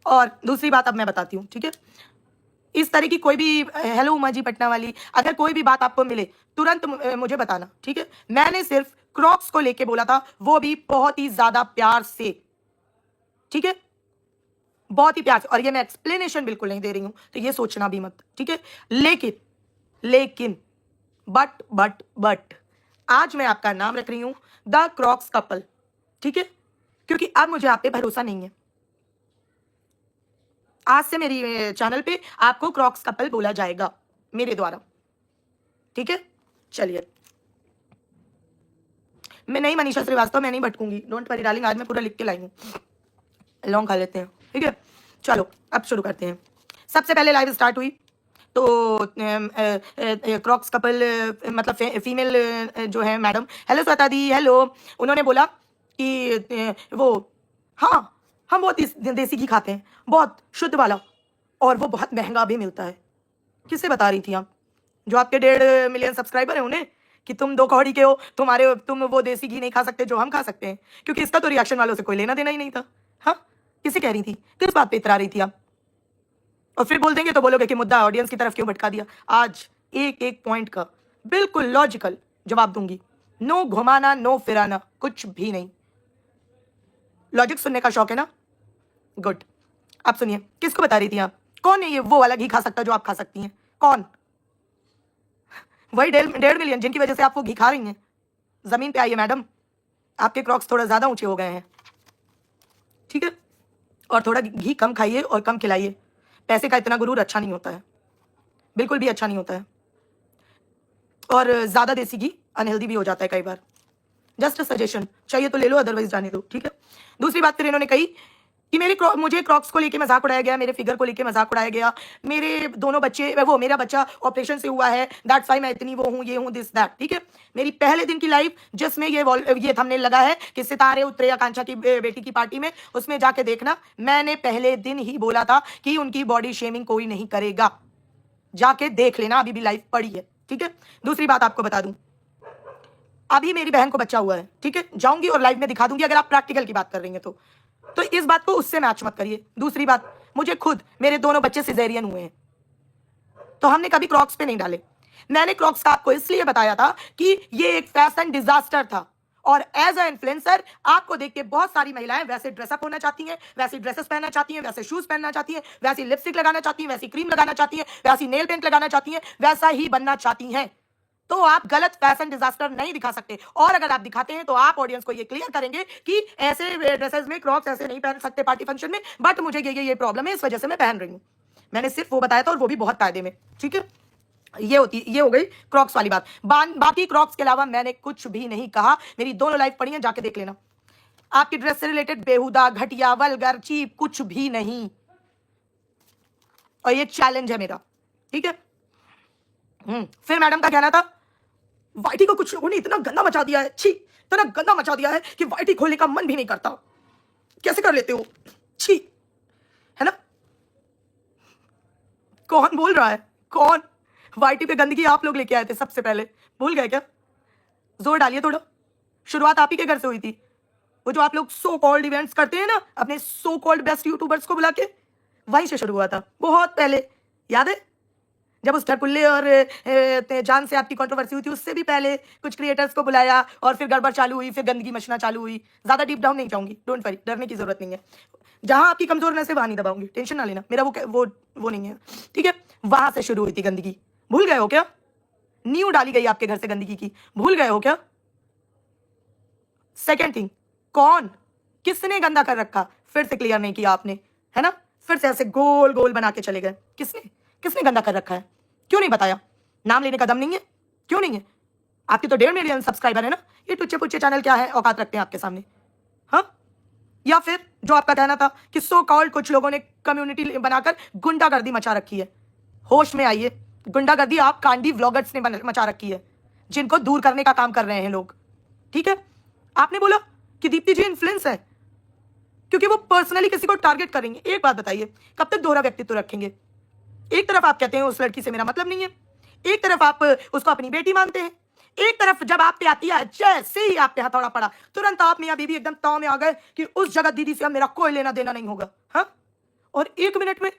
और दूसरी बात अब मैं बताती हूँ, ठीक है। इस तरह की कोई भी हेलो उमा जी पटना वाली अगर कोई भी बात आपको मिले तुरंत मुझे बताना, ठीक है। मैंने सिर्फ क्रॉक्स को लेके बोला था, वो भी बहुत ही ज्यादा प्यार से, ठीक है, बहुत ही प्यार से। और ये मैं एक्सप्लेनेशन बिल्कुल नहीं दे रही हूं, तो ये सोचना भी मत, ठीक है। लेकिन लेकिन बट आज मैं आपका नाम रख रही हूं द क्रॉक्स कपल, ठीक है, क्योंकि अब मुझे आप पे भरोसा नहीं है। आज से मेरी चैनल पे आपको क्रॉक्स कपल बोला जाएगा मेरे द्वारा, ठीक है। चलिए, मैं नहीं मनीषा श्रीवास्तव, मैं नहीं भटकूंगी, डोंट वरी डार्लिंग, आज मैं पूरा लिख के लाई हूँ। लॉन्ग खा लेते हैं, ठीक है। चलो अब शुरू करते हैं। सबसे पहले लाइव स्टार्ट हुई तो क्रॉक्स कपल मतलब फीमेल जो है मैडम, हेलो श्वेता दी, हेलो, उन्होंने बोला कि वो हाँ हम बहुत देसी घी खाते हैं, बहुत शुद्ध वाला, और वो बहुत महंगा भी मिलता है। किससे बता रही थी आप? जो आपके 1.5 मिलियन सब्सक्राइबर हैं उन्हें, कि तुम 2 कौड़ी के हो, तुम वो देसी घी नहीं खा सकते जो हम खा सकते हैं, क्योंकि इसका तो रिएक्शन वालों से कोई लेना देना ही नहीं था। हाँ, किसे कह रही थी, किस बात पे इतरा रही थी आप? और फिर बोल देंगे तो बोलोगे कि मुद्दा ऑडियंस की तरफ क्यों भटका दिया। आज एक एक पॉइंट का बिल्कुल लॉजिकल जवाब दूंगी, नो घुमाना नो फिराना, कुछ भी नहीं। लॉजिक सुनने का शौक है ना? गुड। अब सुनिए, किसको बता रही थी आप? कौन है ये वो वाला घी खा सकता जो आप खा सकती हैं? कौन? वही 1.5 मिलियन जिनकी वजह से आप वो घी खा रही हैं। जमीन पे आइए मैडम, आपके क्रॉक्स थोड़ा ज्यादा ऊंचे हो गए हैं, ठीक है। और थोड़ा घी कम खाइए और कम खिलाइए। पैसे का इतना गुरूर अच्छा नहीं होता है, बिल्कुल भी अच्छा नहीं होता है। और ज्यादा देसी घी अनहेल्दी भी हो जाता है कई बार। जस्ट सजेशन, चाहिए तो ले लो, अदरवाइज जाने दो, ठीक है। दूसरी बात फिर इन्होंने कही कि मुझे क्रॉक्स को लेके मजाक उड़ाया गया, मेरे फिगर को लेके मजाक उड़ाया गया, मेरे दोनों बच्चे, वो मेरा बच्चा ऑपरेशन से हुआ है, दैट्स व्हाई मैं इतनी वो हूँ, ये हूँ, दिस दैट, ठीक है। मेरी पहले दिन की लाइव जिसमें ये थंबनेल लगा है कि सितारे उतरे आकांक्षा की बेटी की पार्टी में, उसमें जाके देखना, मैंने पहले दिन ही बोला था कि उनकी बॉडी शेमिंग कोई नहीं करेगा, जाके देख लेना, अभी भी लाइव पड़ी है, ठीक है। दूसरी बात आपको बता दूं, अभी मेरी बहन को बच्चा हुआ है, ठीक है, जाऊंगी और लाइव में दिखा दूंगी, अगर आप प्रैक्टिकल की बात कर रही हैं तो इस बात को उससे मैच मत करिए। दूसरी बात, मुझे खुद मेरे दोनों बच्चे सिजेरियन हुए हैं, तो हमने कभी क्रॉक्स पे नहीं डाले। मैंने क्रॉक्स का आपको इसलिए बताया था कि ये एक फैशन डिजास्टर था, और एज अ इन्फ्लुएंसर आपको देख के बहुत सारी महिलाएं वैसे ड्रेसअप होना चाहती हैं, वैसी ड्रेसेस पहनना चाहती हैं, वैसे शूज पहनना चाहती हैं, वैसी लिपस्टिक लगाना चाहती हैं, वैसी क्रीम लगाना चाहती हैं, वैसी नेल पेंट लगाना चाहती हैं, वैसा ही बनना चाहती हैं। तो आप गलत फैशन डिजास्टर नहीं दिखा सकते, और अगर आप दिखाते हैं तो आप ऑडियंस को ये क्लियर करेंगे कि ऐसे ड्रेसेस में क्रॉक्स ऐसे नहीं पहन सकते पार्टी फंक्शन में, बट मुझे ये प्रॉब्लम है, इस वजह से मैं पहन रही हूं। मैंने सिर्फ वो बताया था, और वो भी बहुत फायदे में, ठीक है। ये हो गई क्रॉक्स वाली बात। बाकी क्रॉक्स के अलावा मैंने कुछ भी नहीं कहा, मेरी दोनों लाइव पढ़ी है, जाके देख लेना। आपकी ड्रेस से रिलेटेड बेहुदा, घटिया, वल्गर, चीप कुछ भी नहीं, और ये चैलेंज है मेरा, ठीक है। फिर मैडम का कहना था वाईटी को कुछ लोगों ने इतना गंदा मचा दिया है, छी, इतना गंदा मचा दिया है कि वाईटी खोलने का मन भी नहीं करता, कैसे कर लेते हो, छी, है ना। कौन बोल रहा है, कौन? वाईटी पे गंदगी आप लोग लेके आए थे सबसे पहले, भूल गए क्या? जोर डालिए थोड़ा, शुरुआत आप ही के घर से हुई थी। वो जो आप लोग सो कॉल्ड इवेंट्स करते हैं ना, अपने सो कॉल्ड बेस्ट यूट्यूबर्स को बुला के, वहीं से शुरू हुआ था, बहुत पहले, याद है? जब उस ठरपुल्ले और जान से आपकी कंट्रोवर्सी हुई थी, उससे भी पहले कुछ क्रिएटर्स को बुलाया, और फिर गड़बड़ चालू हुई, फिर गंदगी मचना चालू हुई। ज्यादा डीप डाउन नहीं जाऊंगी, डोंट वरी, डरने की जरूरत नहीं है। जहां आपकी कमजोर नसें वहां नहीं दबाऊंगी, टेंशन ना लेना, मेरा वो नहीं है, ठीक है। वहां से शुरू हुई थी गंदगी, भूल गए हो क्या? नींव डाली गई आपके घर से गंदगी की, भूल गए हो क्या? सेकेंड थिंग, कौन, किसने गंदा कर रखा, फिर से क्लियर नहीं किया आपने, है ना। फिर से ऐसे गोल गोल बना के चले गए, किसने गंदा कर रखा है, क्यों नहीं बताया? नाम लेने का दम नहीं है, क्यों नहीं है? आपके तो 1.5 मिलियन सब्सक्राइबर है ना, ये टुच्चे पुच्चे चैनल क्या है, औकात रखते हैं आपके सामने? हाँ, या फिर जो आपका कहना था कि सो कॉल्ड कुछ लोगों ने कम्युनिटी बनाकर गुंडागर्दी मचा रखी है, होश में आइए। गुंडागर्दी आप कांडी व्लॉगर्स ने मचा रखी है, जिनको दूर करने का काम कर रहे हैं लोग, ठीक है। आपने बोला कि दीप्ति जी इन्फ्लुएंस है क्योंकि वो पर्सनली किसी को टारगेट करेंगे। एक बात बताइए, कब तक दोहरा व्यक्तित्व रखेंगे? एक तरफ आप कहते हैं उस लड़की से मेरा मतलब नहीं है, एक तरफ आप उसको अपनी बेटी मानते हैं, एक तरफ जब आप पे आती है, जैसे ही आप पे हथौड़ा पड़ा, तुरंत आप मियां बीबी एकदम ताव में आ गए कि उस जगत दीदी से अब मेरा कोई लेना देना नहीं होगा। हाँ, और 1 मिनट में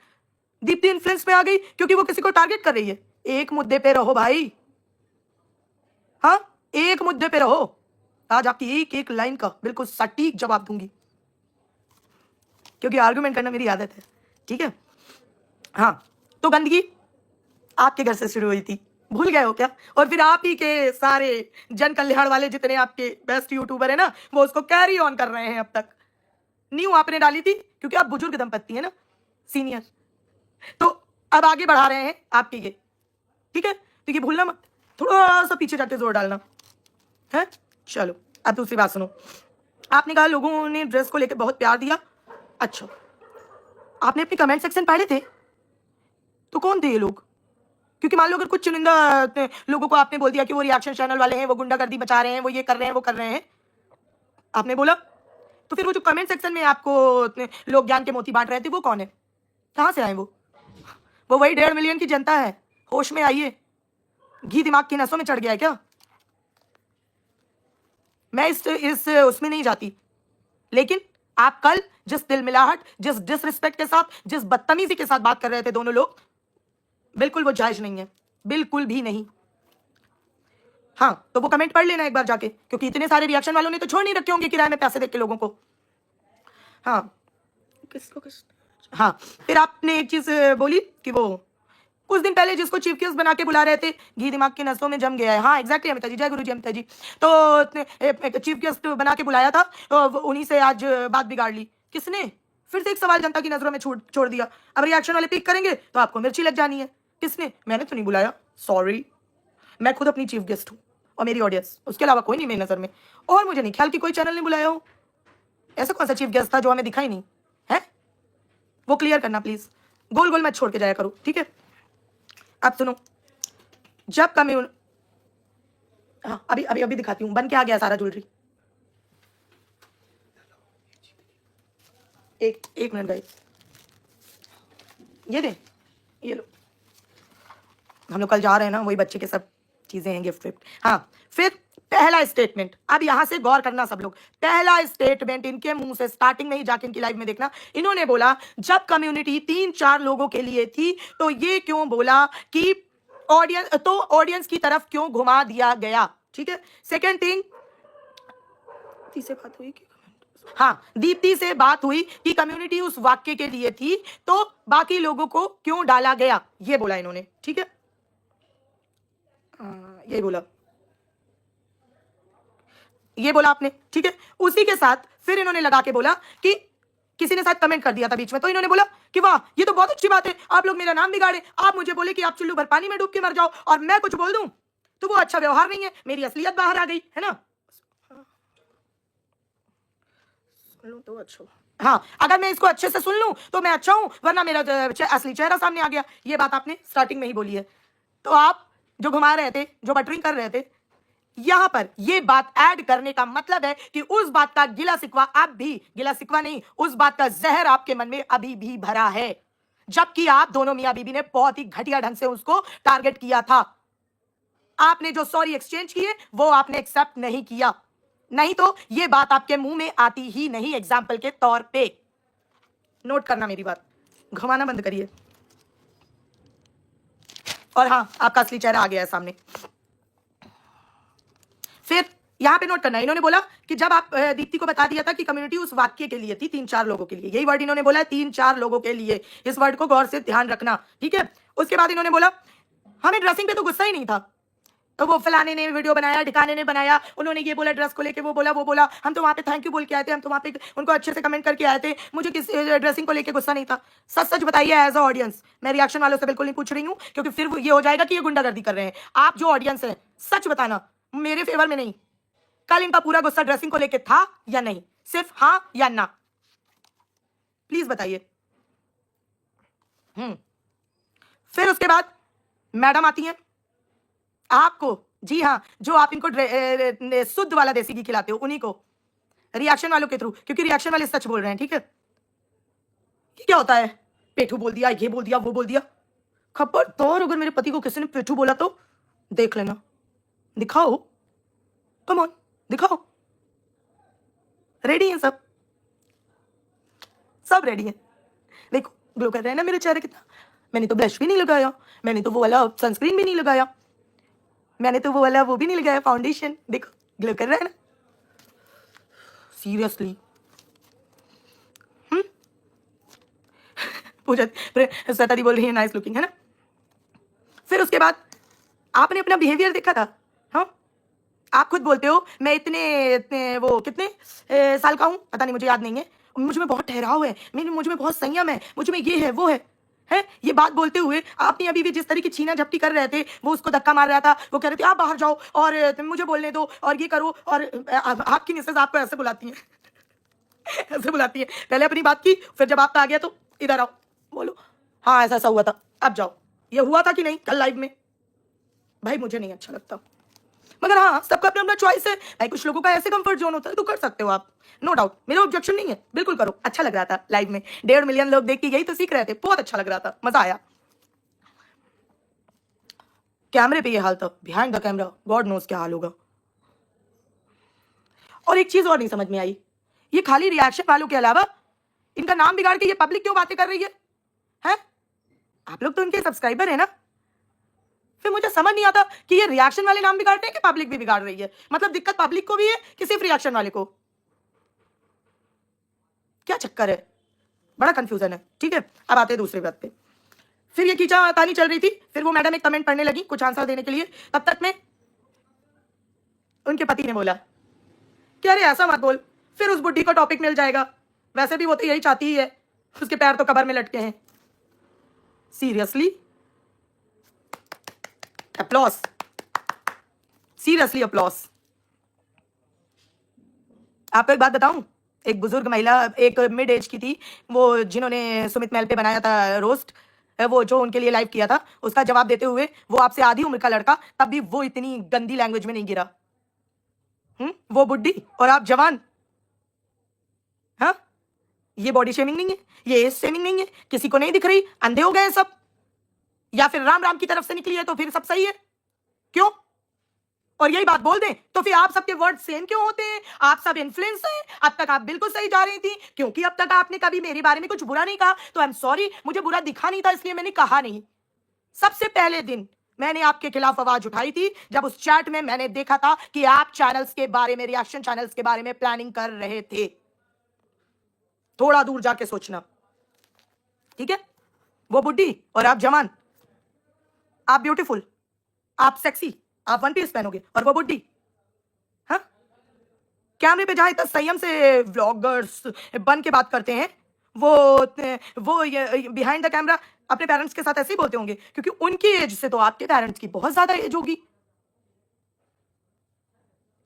दीप्ति इन्फ्लुएंस में आ गई क्योंकि वो किसी को टारगेट कर रही है। एक मुद्दे पे रहो भाई, हाँ एक मुद्दे पे रहो। आज आपकी एक एक लाइन का बिल्कुल सटीक जवाब दूंगी, क्योंकि आर्गुमेंट करना मेरी आदत है, ठीक है। हाँ, तो गंदगी आपके घर से शुरू हुई थी, भूल गए हो क्या? और फिर आप ही के सारे जन कल्याण वाले जितने आपके बेस्ट यूट्यूबर है ना, वो उसको कैरी ऑन कर रहे हैं अब तक। न्यू आपने डाली थी क्योंकि आप बुजुर्ग दंपत्ति है ना, सीनियर, तो अब आगे बढ़ा रहे हैं आपके ये, ठीक है। तो ये भूलना मत, थोड़ा सा पीछे जाके जोर डालना है। चलो अब दूसरी बात सुनो। आपने कहा लोगों ने ड्रेस को लेकर बहुत प्यार दिया। अच्छा, आपने अपने कमेंट सेक्शन पढ़े थे? तो कौन थे ये लोग? क्योंकि मान लो अगर कुछ चुनिंदा लोगों को आपने बोल दिया कि वो रिएक्शन चैनल वाले हैं, वो गुंडागर्दी मचा रहे हैं, वो ये कर रहे हैं, वो कर रहे हैं, आपने बोला, तो फिर वो जो कमेंट सेक्शन में आपको लोग ज्ञान के मोती बांट रहे थे, वो कौन है? कहां से आए वो वही 1.5 मिलियन की जनता है। होश में आइए, घी दिमाग की नसों में चढ़ गया है क्या? मैं इस उसमें नहीं जाती, लेकिन आप कल जिस दिलमिलाहट, जिस डिसरिस्पेक्ट के साथ, जिस बदतमीजी के साथ बात कर रहे थे दोनों लोग, बिल्कुल वो जायज नहीं है, बिल्कुल भी नहीं। हाँ, तो वो कमेंट पढ़ लेना एक बार जाके, क्योंकि इतने सारे रिएक्शन वालों ने तो छोड़ नहीं रखे होंगे किराए में पैसे देके लोगों को। हाँ, हाँ, फिर आपने एक चीज बोली कि वो कुछ दिन पहले जिसको चीफ गेस्ट बना के बुला रहे थे, घी दिमाग की नसों में जम गया है। हाँ एग्जैक्टली अमिता जी, जय गुरु जी अमिता जी। तो चीफ गेस्ट बना के बुलाया था, तो उन्हीं से आज बात बिगाड़ ली। किसने? फिर से एक सवाल जनता की नजरों में छोड़ दिया। अब रिएक्शन वाले पिक करेंगे तो आपको मिर्ची लग जानी है। किसने? मैंने तो नहीं बुलाया, सॉरी, मैं खुद अपनी चीफ गेस्ट हूँ और मेरी ऑडियंस, उसके अलावा कोई नहीं मेरी नजर में। और मुझे नहीं ख्याल कि कोई चैनल ने बुलाया हो। ऐसा कौन सा चीफ गेस्ट था जो हमें दिखा ही नहीं है? वो क्लियर करना प्लीज, गोल गोल मत छोड़ के जाया करो, ठीक है। अब सुनो, जब हाँ अभी दिखाती हूँ, बन के आ गया सारा ज्वेलरी। एक मिनट गाइस, ये दे, ये लो। हम लोग कल जा रहे हैं ना, वही बच्चे के सब चीजें हैं, गिफ्ट विफ्ट। हाँ, फिर पहला स्टेटमेंट, अब यहां से गौर करना सब लोग। पहला स्टेटमेंट इनके मुंह से, स्टार्टिंग में ही जाके इनकी लाइव में देखना, इन्होंने बोला जब कम्युनिटी 3-4 लोगों के लिए थी तो ये क्यों बोला कि ऑडियंस की तरफ क्यों घुमा दिया गया, ठीक है। सेकेंड थिंग, से बात हुई कि हाँ, दीप्ति से बात हुई कि कम्युनिटी उस वाक्य के लिए थी तो बाकी लोगों को क्यों डाला गया, ये बोला इन्होंने, ठीक है। ये बोला आपने, ठीक है। उसी के साथ फिर इन्होंने लगा के बोला कि किसी ने शायद कमेंट कर दिया था बीच में, तो इन्होंने बोला कि वाह ये तो बहुत अच्छी बात है, आप लोग मेरा नाम बिगाड़े, आप मुझे बोले कि आप चुल्लू भर पानी में डूब के मर जाओ और मैं कुछ बोल दूं तो वो अच्छा व्यवहार नहीं है, मेरी असलियत बाहर आ गई है ना। तो अच्छा, हाँ, अगर मैं इसको अच्छे से सुन लूं तो मैं अच्छा हूं, वरना मेरा असली चेहरा सामने आ गया। ये बात आपने स्टार्टिंग में ही बोली है। तो आप जो घुमा रहे थे, जो बटरिंग कर रहे थे, यहां पर ये बात ऐड करने का मतलब है कि उस बात का गिला शिकवा, अब भी गिला शिकवा नहीं, उस बात का जहर आपके मन में अभी भी भरा है, जबकि आप दोनों मियां बीबी ने बहुत ही घटिया ढंग से उसको टारगेट किया था। आपने जो सॉरी एक्सचेंज किए वो आपने एक्सेप्ट नहीं किया, नहीं तो ये बात आपके मुंह में आती ही नहीं। एग्जाम्पल के तौर पे नोट करना मेरी बात, घुमाना बंद करिए। और हाँ, आपका असली चेहरा आ गया है सामने। फिर यहां पे नोट करना, इन्होंने बोला कि जब आप दीप्ति को बता दिया था कि कम्युनिटी उस वाक्य के लिए थी, 3-4 लोगों के लिए, यही वर्ड इन्होंने बोला, 3-4 लोगों के लिए, इस वर्ड को गौर से ध्यान रखना, ठीक है। उसके बाद इन्होंने बोला हमें ड्रेसिंग पे तो गुस्सा ही नहीं था, तो वो फलाने ने वीडियो बनाया, ढिकाने ने बनाया, उन्होंने ये बोला ड्रेस को लेके, वो बोला, हम तो वहां पे थैंक यू बोल के आए थे, हम तो वहां पे उनको अच्छे से कमेंट करके आए थे, मुझे किस ड्रेसिंग को लेके गुस्सा नहीं था। सच बताइए एज अ ऑडियंस, मैं रिएक्शन वालों से बिल्कुल नहीं पूछ रही हूँ, क्योंकि फिर ये हो जाएगा कि ये गुंडागर्दी कर रहे हैं। आप जो ऑडियंस है, सच बताना, मेरे फेवर में नहीं, कल इनका पूरा गुस्सा ड्रेसिंग को लेके था या नहीं, सिर्फ हाँ या ना, प्लीज बताइए। फिर उसके बाद मैडम आती हैं आपको, जी हाँ, जो आप इनको शुद्ध वाला देसी घी खिलाते हो, उन्हीं को, रिएक्शन वालों के थ्रू, क्योंकि रिएक्शन वाले सच बोल रहे हैं, ठीक है। क्या होता है, पेठू बोल दिया, ये बोल दिया, वो बोल दिया, खबरदार अगर मेरे पति को किसी ने पेठू बोला तो देख लेना, दिखाओ, कम ऑन दिखाओ। रेडी हैं सब रेडी हैं। देखो ग्लो कर रहा है ना मेरा चेहरा कितना। मैंने तो ब्लश भी नहीं लगाया, मैंने तो वो वाला सनस्क्रीन भी नहीं लगाया, मैंने तो वो वाला वो भी नहीं लगाया फाउंडेशन। देखो ग्लो कर रहा है ना सीरियसली। पूजा श्वेता दी बोल रही है नाइस लुकिंग, है ना। फिर उसके बाद आपने अपना बिहेवियर देखा था। हाँ, आप खुद बोलते हो मैं इतने वो कितने साल का हूँ पता नहीं, मुझे याद नहीं है, मुझ में बहुत ठहराव है, मुझ में बहुत संयम है, मुझ में ये है वो है ये बात बोलते हुए आपने अभी भी जिस तरह की छीना झपटी कर रहे थे, वो उसको धक्का मार रहा था, वो कह रहे थे आप बाहर जाओ और मुझे बोलने दो और ये करो, और आपकी मिसेज आपको ऐसे बुलाती है ऐसे बुलाती है। पहले अपनी बात की, फिर जब आपका आ गया तो इधर आओ बोलो हाँ ऐसा ऐसा हुआ था, अब जाओ ये हुआ था कि नहीं कल लाइव में। भाई मुझे नहीं अच्छा लगता, मगर हाँ सबका अपना अपना चॉइस है भाई, कुछ लोगों का ऐसे कंफर्ट जोन होता है तो कर सकते हो आप, नो डाउट, मेरा ऑब्जेक्शन नहीं है, बिल्कुल करो। अच्छा लग रहा था लाइव में, 1.5 मिलियन लोग देख के गई तो सीख रहे थे, बहुत अच्छा लग रहा था, मजा आया। कैमरे पे ये हाल था, behind the camera God knows क्या हाल होगा। और एक चीज और नहीं समझ में आई, ये खाली रिएक्शन वालों के अलावा इनका नाम बिगाड़ के ये पब्लिक क्यों बातें कर रही है? आप लोग तो इनके सब्सक्राइबर है ना। फिर मुझे समझ नहीं आता कि ये रिएक्शन वाले नाम बिगाड़ रहे हैं कि पब्लिक भी बिगाड़ रही है, मतलब दिक्कत पब्लिक को भी है कि सिर्फ रिएक्शन वाले को, क्या चक्कर है, बड़ा कंफ्यूजन है। ठीक है, अब आते हैं दूसरी बात पे। फिर ये खींचातानी चल रही थी, फिर वो मैडम एक कमेंट पढ़ने लगी कुछ आंसर देने के लिए, तब तक में उनके पति ने बोला कि अरे ऐसा मत बोल, फिर उस बुढ़ी को टॉपिक मिल जाएगा, वैसे भी वो तो यही चाहती ही है, उसके पैर तो कबर में लटके हैं। Seriously applause, seriously applause. आपको एक बात बताऊं, एक बुजुर्ग महिला, एक मिड एज की थी, वो जिन्होंने सुमित महल पे बनाया था रोस्ट, वो जो उनके लिए लाइव किया था, उसका जवाब देते हुए वो आपसे आधी उम्र का लड़का, तब भी वो इतनी गंदी लैंग्वेज में नहीं गिरा। वो बुड्ढी और आप जवान। हाँ, ये बॉडी शेमिंग नहीं है, ये एज शेमिंग नहीं है, किसी को नहीं दिख रही, अंधे हो गए हैं सब, या फिर राम राम की तरफ से निकली है तो फिर सब सही है क्यों? और यही बात बोल दें तो फिर आप सबके वर्ड सेम क्यों होते हैं? आप सब इन्फ्लुएंस हैं, अब तक आप बिल्कुल सही जा रही थी, क्योंकि अब तक आपने कभी मेरे बारे में कुछ बुरा नहीं कहा, तो आई एम सॉरी, मुझे बुरा दिखा नहीं था इसलिए मैंने कहा नहीं। सबसे पहले दिन मैंने आपके खिलाफ आवाज उठाई थी जब उस चैट में मैंने देखा था कि आप चैनल्स के बारे में, रिएक्शन चैनल्स के बारे में प्लानिंग कर रहे थे। थोड़ा दूर जाके सोचना, ठीक है? वो बुड्ढी और आप जवान, आप ब्यूटीफुल, आप सेक्सी, आप वन पीस पहनोगे, और वो बुड्ढी। हाँ, कैमरे पे जहां इतना संयम से व्लॉगर्स बन के बात करते हैं, वो ये बिहाइंड द कैमरा अपने पेरेंट्स के साथ ऐसे ही बोलते होंगे, क्योंकि उनकी एज से तो आपके पेरेंट्स की बहुत ज्यादा एज होगी।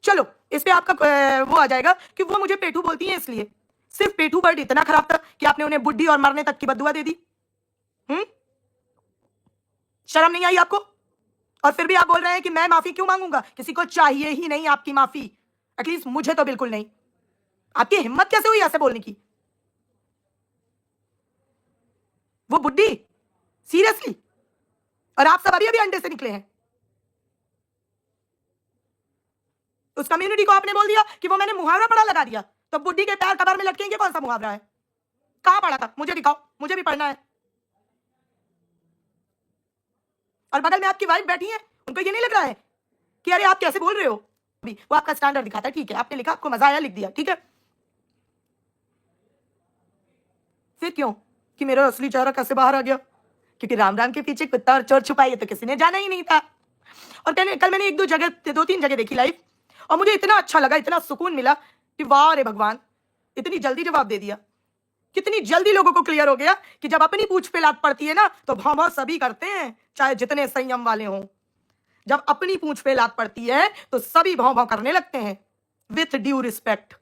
चलो इस पे आपका वो आ जाएगा कि वो मुझे पेठू बोलती हैं, इसलिए सिर्फ पेठू वर्ड इतना खराब था कि आपने उन्हें बुड्ढी और मरने तक की बददुआ दे दी। शर्म नहीं आई आपको? और फिर भी आप बोल रहे हैं कि मैं माफी क्यों मांगूंगा, किसी को चाहिए ही नहीं आपकी माफी, एटलीस्ट मुझे तो बिल्कुल नहीं। आपकी हिम्मत कैसे हुई ऐसे बोलने की? वो बुड्ढी, सीरियसली, और आप सब अभी अभी अंडे से निकले हैं। उस कम्युनिटी को आपने बोल दिया कि वो मैंने मुहावरा पढ़ा लगा दिया, तो बुड्ढी के पैर कबर में लटकेंगे कौन सा मुहावरा है? कहां पढ़ा था, मुझे दिखाओ, मुझे भी पढ़ना है। और बगल में आपकी वाइफ बैठी है, उनको ये नहीं लग रहा है कि अरे आप कैसे बोल रहे हो? अभी वो आपका स्टैंडर्ड दिखाता है, ठीक है, आपने लिखा, आपको मजा आया, लिख दिया, ठीक है। फिर क्यों कि मेरा असली चेहरा कैसे बाहर आ गया? क्योंकि राम राम के पीछे कुत्ता और चोर छुपाई है तो किसी ने जाना ही नहीं था। और कल मैंने दो तीन जगह देखी लाइव, और मुझे इतना अच्छा लगा, इतना सुकून मिला कि वाह रे भगवान, इतनी जल्दी जवाब दे दिया। कितनी जल्दी लोगों को क्लियर हो गया कि जब अपनी पूंछ पे लात पड़ती है ना तो भाव भाव सभी करते हैं, चाहे जितने संयम वाले हों। जब अपनी पूंछ पे लात पड़ती है तो सभी भाव भाव करने लगते हैं, विथ ड्यू रिस्पेक्ट।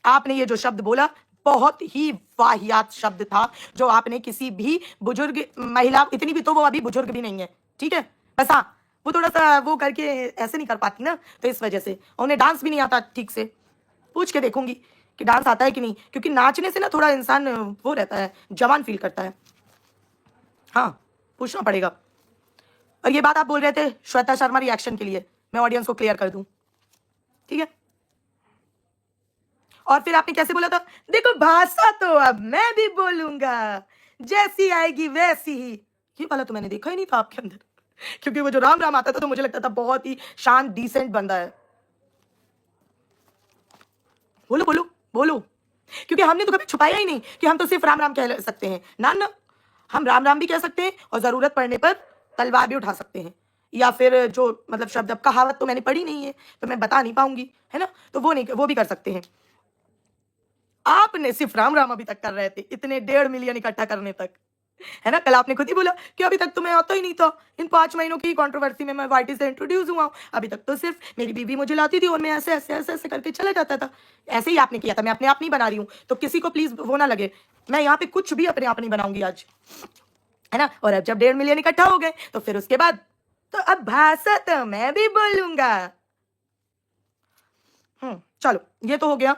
आपने ये जो शब्द बोला बहुत ही वाहियात शब्द था, जो आपने किसी भी बुजुर्ग महिला, इतनी भी तो वो अभी बुजुर्ग भी नहीं है, ठीक है, बस हाँ वो थोड़ा सा वो करके ऐसे नहीं कर पाती ना, तो इस वजह से उन्हें डांस भी नहीं आता ठीक से। पूछ के देखूंगी कि डांस आता है कि नहीं, क्योंकि नाचने से ना थोड़ा इंसान वो रहता है, जवान फील करता है। हाँ, पूछना पड़ेगा। और ये बात आप बोल रहे थे श्वेता शर्मा रिएक्शन के लिए, मैं ऑडियंस को क्लियर कर दूं, ठीक है। और फिर आपने कैसे बोला था, देखो भाषा तो अब मैं भी बोलूंगा, जैसी आएगी वैसी ही। ये वाला तो मैंने देखा ही नहीं था आपके अंदर, क्योंकि वो जो राम राम आता था तो मुझे लगता था बहुत ही शांत डिसेंट बंदा है। बोलो बोलो बोलो, क्योंकि हमने तो कभी छुपाया ही नहीं कि हम तो सिर्फ राम राम कह सकते हैं। ना ना, हम राम राम भी कह सकते हैं और जरूरत पड़ने पर तलवार भी उठा सकते हैं, या फिर जो मतलब शब्द, अब कहावत तो मैंने पढ़ी नहीं है तो मैं बता नहीं पाऊंगी, है ना, तो वो नहीं, वो भी कर सकते हैं। आपने सिर्फ राम राम अभी तक कर रहे थे, इतने 1.5 मिलियन इकट्ठा करने तक, है ना। कल आपने खुद ही बोला कि अभी तक तो मैं आता ही नहीं था, इन 5 महीनों की कंट्रोवर्सी में मैं वाईटी से इंट्रोड्यूस हुआ हूं, अभी तक तो सिर्फ मेरी बीवी मुझे लाती थी और मैं ऐसे ऐसे ऐसे ऐसे करके चला जाता था। ऐसे ही आपने किया था, मैं अपने आप नहीं बना रही हूँ, तो किसी को प्लीज वो ना लगे, मैं यहाँ पे कुछ भी अपने आप नहीं बनाऊंगी आज, है ना। और अब जब 1.5 मिलियन इकट्ठा हो गए तो फिर उसके बाद तो अब भाषा तो मैं भी बोलूंगा। चलो, ये तो हो गया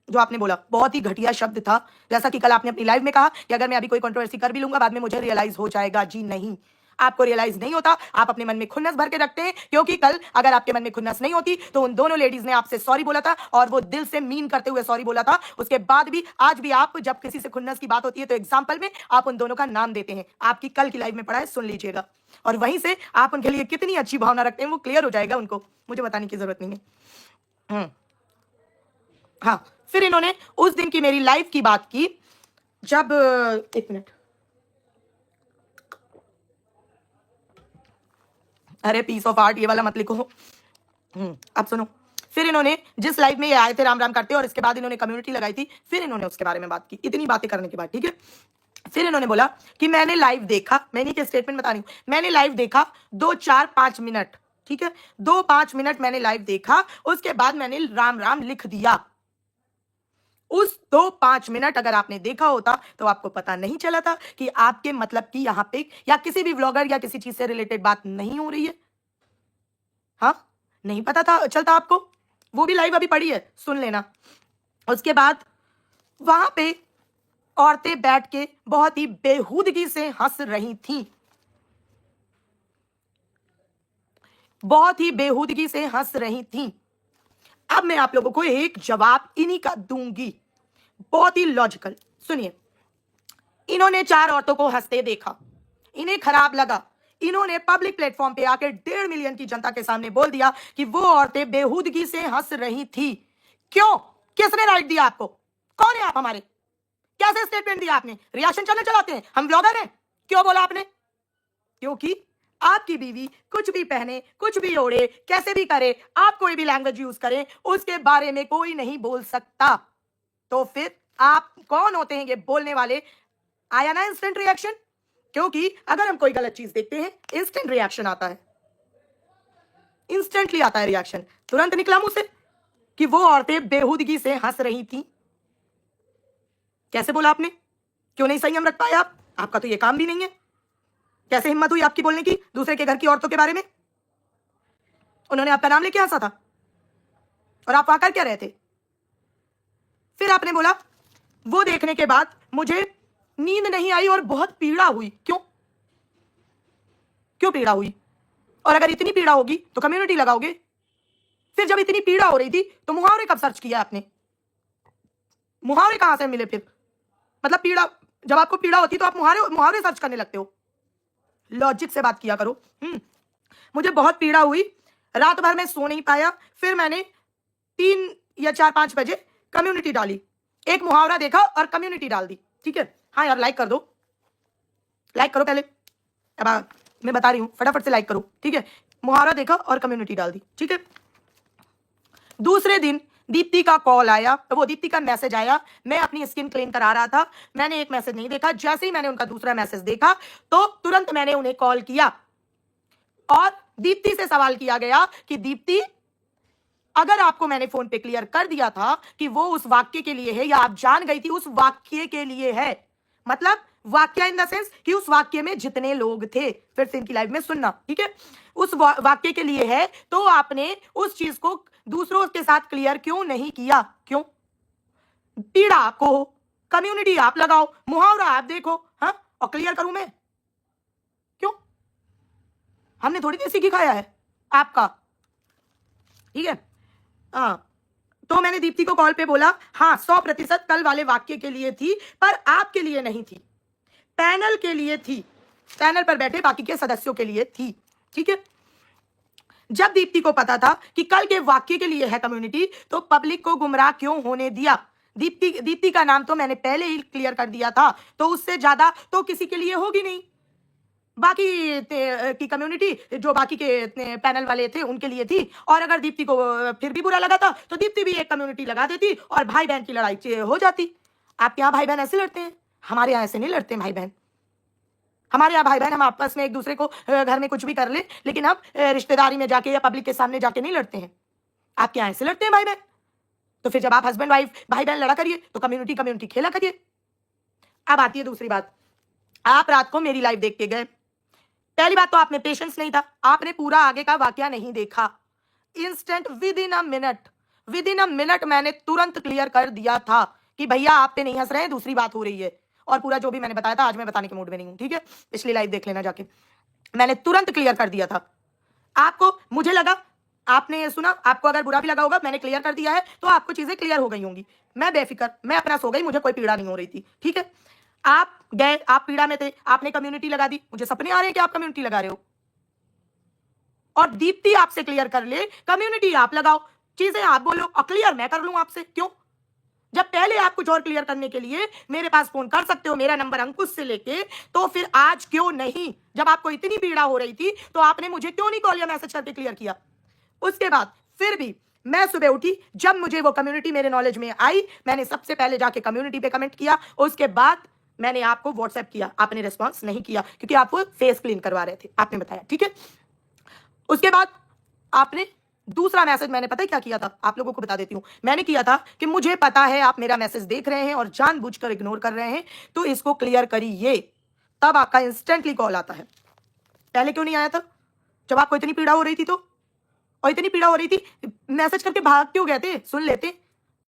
जो आपने बोला, बहुत ही घटिया शब्द था। जैसा कि कल आपने अपनी लाइव में कहा कि अगर मैं अभी कोई कंट्रोवर्सी कर भी लूंगा बाद में मुझे रियलाइज हो जाएगा। जी नहीं, आपको रियलाइज नहीं होता, आप अपने मन में खुन्नस भर के रखते हैं, क्योंकि कल अगर आपके मन में खुन्नस नहीं होती तो उन दोनों लेडीज ने आपसे सॉरी बोला था और वो दिल से मीन करते हुए सॉरी बोला था। उसके बाद भी आज भी आप जब किसी से खुन्नस की बात होती है तो एग्जाम्पल में आप उन दोनों का नाम देते हैं। आपकी कल की लाइव में पड़ा है, सुन लीजिएगा, और वहीं से आप उनके लिए कितनी अच्छी भावना रखते हैं वो क्लियर हो जाएगा, उनको मुझे बताने की जरूरत नहीं है। हाँ, फिर इन्होंने उस दिन की मेरी लाइफ की बात की जब, एक मिनट, अरे पीस ऑफ आर्ट ये वाला मत लिखो। अब सुनो, फिर इन्होंने जिस लाइव में ये आए थे राम राम करते और इसके बाद इन्होंने कम्युनिटी लगाई थी, फिर इन्होंने उसके बारे में बात की। इतनी बातें करने के बाद, ठीक है, फिर इन्होंने बोला कि मैंने लाइव देखा, मैंने क्या स्टेटमेंट बता रही हूं, मैंने लाइव देखा 2 4 5 मिनट, ठीक है, 2 5 मिनट मैंने लाइव देखा, उसके बाद मैंने राम राम लिख दिया। उस 2 5 मिनट अगर आपने देखा होता तो आपको पता नहीं चला था कि आपके मतलब की यहां पे या किसी भी व्लॉगर या किसी चीज से रिलेटेड बात नहीं हो रही है। हाँ, नहीं पता था, चलता आपको, वो भी लाइव अभी पड़ी है, सुन लेना। उसके बाद वहां पे औरतें बैठ के बहुत ही बेहूदगी से हंस रही थीं, बहुत ही बेहूदगी से हंस रही थीं। अब मैं आप लोगों को एक जवाब इन्हीं का दूंगी, बहुत ही लॉजिकल। सुनिए, इन्होंने 4 औरतों को हंसते देखा, इन्हें खराब लगा, इन्होंने पब्लिक प्लेटफॉर्म पे आकर 1.5 मिलियन की जनता के सामने बोल दिया कि वो औरतें बेहूदगी से हंस रही थी। क्यों? किसने राइट दिया आपको? कौन है आप हमारे? कैसे स्टेटमेंट दिया आपने? रिएक्शन चैनल चलाते हैं, हम ब्लॉगर हैं, क्यों बोला आपने? क्योंकि आपकी बीवी कुछ भी पहने, कुछ भी ओढ़े, कैसे भी करे, आप कोई भी लैंग्वेज यूज करें, उसके बारे में कोई नहीं बोल सकता। तो फिर आप कौन होते हैं ये बोलने वाले? आया ना इंस्टेंट रिएक्शन? क्योंकि अगर हम कोई गलत चीज देखते हैं इंस्टेंट रिएक्शन आता है, इंस्टेंटली आता है रिएक्शन, तुरंत निकला मुंह से कि वो औरतें बेहूदगी से हंस रही थी। कैसे बोला आपने? क्यों नहीं संयम रख पाए आप? आपका तो ये काम भी नहीं है। कैसे हिम्मत हुई आपकी बोलने की दूसरे के घर की औरतों के बारे में? उन्होंने आपका नाम लेके हंसा था और आप वहां कर क्या रहे थे? फिर आपने बोला वो देखने के बाद मुझे नींद नहीं आई और बहुत पीड़ा हुई। क्यों? क्यों पीड़ा हुई? और अगर इतनी पीड़ा होगी तो कम्युनिटी लगाओगे। फिर जब इतनी पीड़ा हो रही थी तो मुहावरे कब सर्च किया आपने? मुहावरे कहां से मिले फिर? मतलब पीड़ा, जब आपको पीड़ा होती तो आप मुहावरे मुहावरे सर्च करने लगते हो। लॉजिक से बात किया करो। मुझे बहुत पीड़ा हुई, रात भर में सो नहीं पाया, फिर मैंने 3 या 4 5 बजे कम्युनिटी डाली, एक मुहावरा देखा और कम्युनिटी डाल दी। ठीक है, हाँ यार लाइक कर दो, लाइक करो पहले, अब मैं बता रही हूं, फटाफट से लाइक करो। ठीक है, मुहावरा देखा और कम्युनिटी डाल दी। ठीक है, दूसरे दिन दीप्ति का कॉल आया, वो दीप्ति का मैसेज आया, मैं अपनी स्किन क्लीन करा रहा था, मैंने एक मैसेज नहीं देखा, जैसे ही मैंने उनका दूसरा मैसेज देखा तो तुरंत मैंने उन्हें कॉल किया और दीप्ति से सवाल किया गया कि दीप्ति, अगर आपको मैंने फोन पे क्लियर कर दिया था कि वो उस वाक्य के लिए है या आप जान गई थी उस वाक्य के लिए है, मतलब वाक्य इन द सेंस कि उस वाक्य में जितने लोग थे, फिर से इनकी लाइव में सुनना, ठीक है, उस वाक्य के लिए है, तो आपने उस चीज को दूसरों के साथ क्लियर क्यों नहीं किया? क्यों? पीड़ा आपको हो, कम्युनिटी आप लगाओ, मुहावरा आप देखो, हाँ, और क्लियर करूं मैं? क्यों? हमने थोड़ी देसी घी खाया है आपका। ठीक है, हाँ, तो मैंने दीप्ति को कॉल पे बोला, हाँ 100% कल वाले वाक्य के लिए थी, पर आपके लिए नहीं थी, पैनल के लिए थी, पैनल पर बैठे बाकी के सदस्यों के लिए थी। ठीक है। जब दीप्ति को पता था कि कल के वाक्य के लिए है कम्युनिटी, तो पब्लिक को गुमराह क्यों होने दिया? दीप्ति का नाम तो मैंने पहले ही क्लियर कर दिया था, तो उससे ज्यादा तो किसी के लिए होगी नहीं। बाकी की कम्युनिटी जो बाकी के पैनल वाले थे उनके लिए थी, और अगर दीप्ति को फिर भी बुरा लगा था तो दीप्ति भी एक कम्युनिटी लगा देती और भाई बहन की लड़ाई हो जाती। आपके यहाँ भाई बहन ऐसे लड़ते हैं, हमारे यहाँ ऐसे नहीं लड़ते भाई बहन। हमारे यहाँ भाई बहन हम आपस में एक दूसरे को घर में कुछ भी कर ले, लेकिन हम रिश्तेदारी में जाके या पब्लिक के सामने जाके नहीं लड़ते हैं। आपके यहाँ ऐसे लड़ते हैं भाई बहन। तो फिर जब आप हस्बैंड वाइफ भाई बहन लड़ा करिए तो कम्युनिटी खेला करिए। अब आती है दूसरी बात, आप रात को मेरी लाइव देख के गए। पहली बात तो आप में पेशेंस नहीं था, आपने पूरा आगे का वाकया नहीं देखा। Instant with in a minute मैंने तुरंत क्लियर कर दिया था कि भैया आप पे नहीं हंस रहे हैं, दूसरी बात हो रही है। और पूरा जो भी मैंने बताया था आज मैं बताने के मूड में नहीं हूं, ठीक है, पिछली लाइव देख लेना जाके, मैंने तुरंत क्लियर कर दिया था। आपको, मुझे लगा आपने सुना, आपको अगर बुरा भी लगा होगा, मैंने क्लियर कर दिया है तो आपको चीजें क्लियर हो गई होंगी। मैं बेफिक्र, मैं अपना सो गई, मुझे कोई पीड़ा नहीं हो रही थी। ठीक है, आप गए, आप पीड़ा में थे, आपने कम्युनिटी लगा दी, मुझे सपने आ रहे हैं कि आप कम्युनिटी लगा रहे हो, और दीप्ति आपसे क्लियर कर ले कम्युनिटी आप लगाओ, चीजें आप बोलो और क्लियर मैं कर लूं आपसे। क्यों? जब पहले आप कुछ और क्लियर करने के लिए मेरे पास फोन कर सकते हो, मेरा नंबर अंकुश से लेके, तो फिर आज क्यों नहीं? जब आपको इतनी पीड़ा हो रही थी तो आपने मुझे क्यों नहीं कॉल या मैसेज करके क्लियर किया? उसके बाद फिर भी मैं सुबह उठी, जब मुझे वो कम्युनिटी मेरे नॉलेज में आई, मैंने सबसे पहले जाके कम्युनिटी पे कमेंट किया, उसके बाद मैंने आपको व्हाट्सएप किया, आपने रिस्पॉन्स नहीं किया क्योंकि आप वो फेस क्लीन करवा रहे थे, आपने बताया। ठीक है, उसके बाद आपने दूसरा मैसेज, मैंने पता है क्या किया था, आप लोगों को बता देती हूं। मैंने किया था कि मुझे पता है आप मेरा मैसेज देख रहे हैं और जानबूझकर इग्नोर कर रहे हैं, तो इसको क्लियर करिए। तब आपका इंस्टेंटली कॉल आता है। पहले क्यों नहीं आया था? जब आपको इतनी पीड़ा हो रही थी तो, और इतनी पीड़ा हो रही थी मैसेज करके भाग क्यों गए थे? सुन लेते,